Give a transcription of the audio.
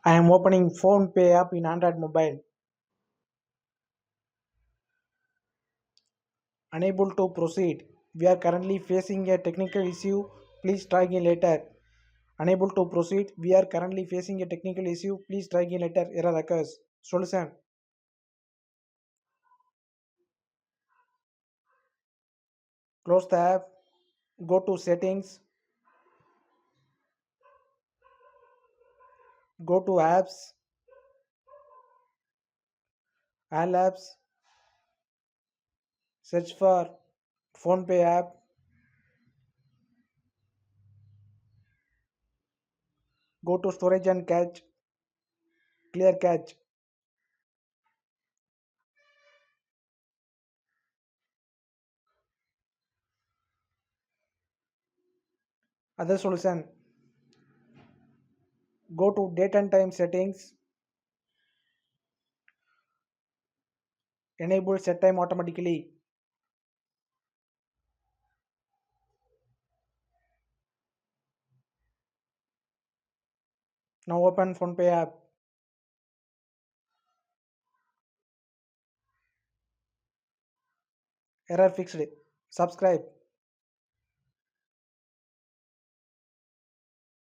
I am opening Phonepe app in Android mobile. Unable to proceed. We are currently facing a technical issue. Please try again later. Unable to proceed. We are currently facing a technical issue. Please try again later. Error occurs. Solution. Close the app. Go to settings. Go to apps. All apps. Search for Phonepe app. Go to storage and cache. Clear cache. Other solution. Go to date and time settings. Enable set time automatically. Now open Phonepe app. Error fixed. Subscribe.